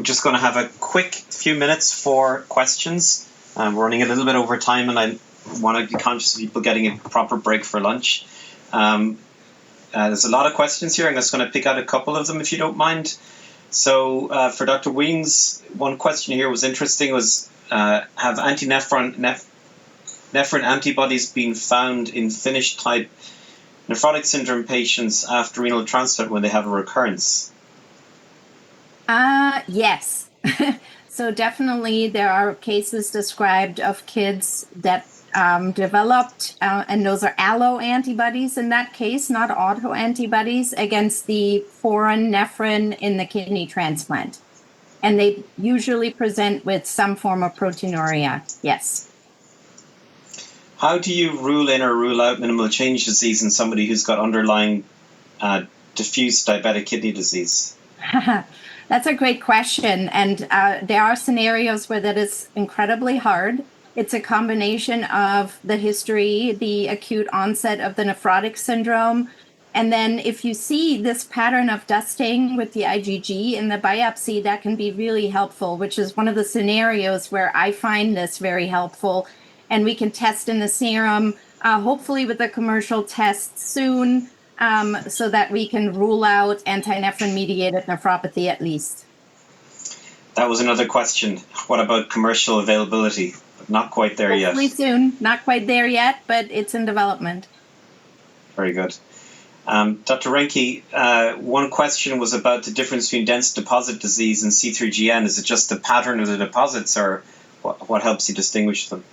We're just going to have a quick few minutes for questions. We're running a little bit over time, and I want to be conscious of people getting a proper break for lunch. There's a lot of questions here. I'm just going to pick out a couple of them, if you don't mind. So for Dr. Wiens, one question here was interesting, was have nephrin antibodies been found in Finnish-type nephrotic syndrome patients after renal transplant when they have a recurrence? Yes. So definitely there are cases described of kids that developed, and those are allo antibodies in that case, not auto antibodies, against the foreign nephrin in the kidney transplant. And they usually present with some form of proteinuria, yes. How do you rule in or rule out minimal change disease in somebody who's got underlying diffuse diabetic kidney disease? That's a great question. And there are scenarios where that is incredibly hard. It's a combination of the history, the acute onset of the nephrotic syndrome. And then if you see this pattern of dusting with the IgG in the biopsy, that can be really helpful, which is one of the scenarios where I find this very helpful. And we can test in the serum, hopefully with a commercial test soon, so that we can rule out antinephrin-mediated nephropathy at least. That was another question. What about commercial availability? Not quite there yet. Hopefully soon. Not quite there yet, but it's in development. Very good. Dr. Reinke, one question was about the difference between dense deposit disease and C3GN. Is it just the pattern of the deposits, or what helps you distinguish them?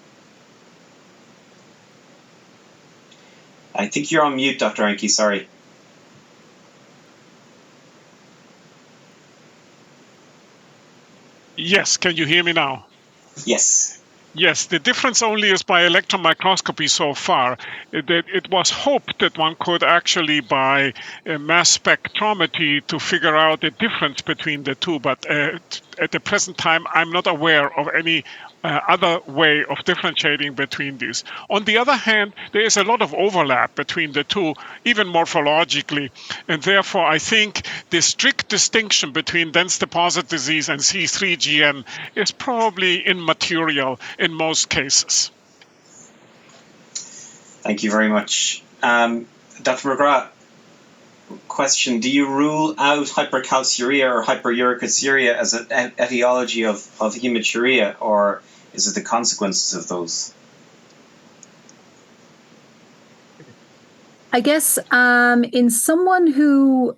I think you're on mute, Dr. Reinke, sorry. Yes, can you hear me now? Yes. Yes, the difference only is by electron microscopy so far. It was hoped that one could actually, by mass spectrometry, to figure out the difference between the two, but at the present time, I'm not aware of any other way of differentiating between these. On the other hand, there is a lot of overlap between the two, even morphologically, and therefore I think the strict distinction between dense deposit disease and C3GN is probably immaterial in most cases. Thank you very much. Dr. McGrath, question, do you rule out hypercalciuria or hyperuricaciuria as an etiology of hematuria, or is it the consequences of those? I guess in someone who,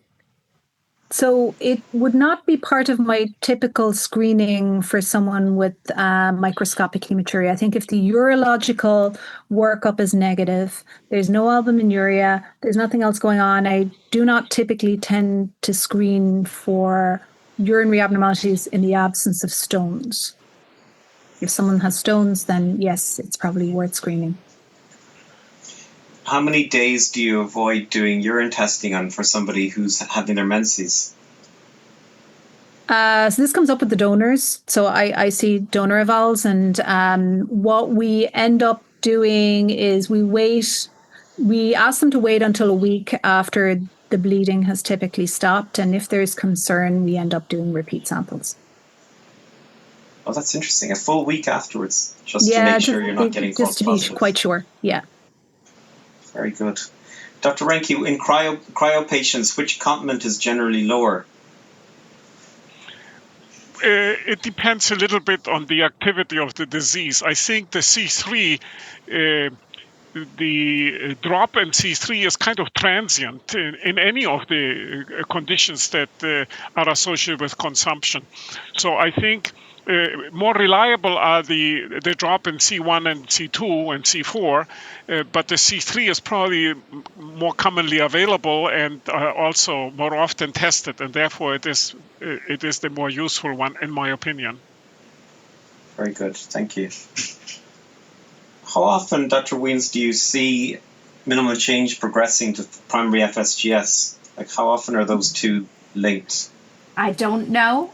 so it would not be part of my typical screening for someone with microscopic hematuria. I think if the urological workup is negative, there's no albuminuria, there's nothing else going on, I do not typically tend to screen for urinary abnormalities in the absence of stones. If someone has stones, then yes, it's probably worth screening. How many days do you avoid doing urine testing on for somebody who's having their menses? So this comes up with the donors. So I see donor evals, and what we end up doing is we ask them to wait until a week after the bleeding has typically stopped. And if there's concern, we end up doing repeat samples. Oh, that's interesting. A full week afterwards, just to make sure you're not getting false positives. Just to be quite sure, yeah. Very good. Dr. Reinke, in cryo patients, which complement is generally lower? It depends a little bit on the activity of the disease. I think the C3, the drop in C3 is kind of transient in any of the conditions that are associated with consumption. So I think more reliable are the drop in C1 and C2 and C4, but the C3 is probably more commonly available and also more often tested, and therefore it is the more useful one, in my opinion. Very good, thank you. How often, Dr. Wiens, do you see minimal change progressing to primary FSGS? Like, how often are those two linked? I don't know,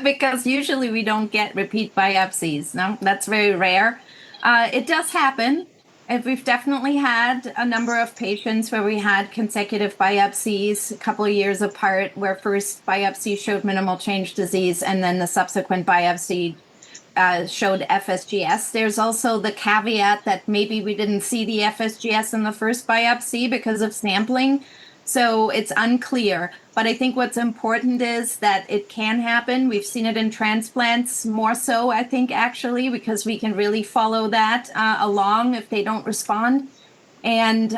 because usually we don't get repeat biopsies. No, that's very rare. It does happen. And we've definitely had a number of patients where we had consecutive biopsies a couple of years apart, where first biopsy showed minimal change disease and then the subsequent biopsy showed FSGS. There's also the caveat that maybe we didn't see the FSGS in the first biopsy because of sampling. So it's unclear. But I think what's important is that it can happen. We've seen it in transplants more so, I think, actually, because we can really follow that along if they don't respond. And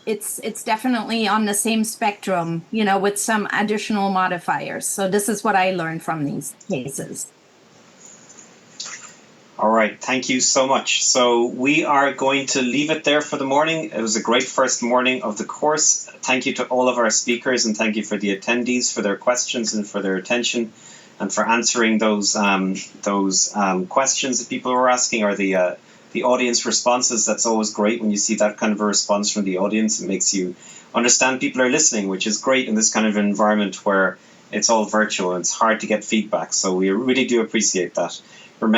it's definitely on the same spectrum, you know, with some additional modifiers. So this is what I learned from these cases. All right, thank you so much. So we are going to leave it there for the morning. It was a great first morning of the course. Thank you to all of our speakers, and thank you for the attendees for their questions and for their attention and for answering those questions that people were asking, or the audience responses. That's always great when you see that kind of a response from the audience. It makes you understand people are listening, which is great in this kind of environment where it's all virtual and it's hard to get feedback. So we really do appreciate that.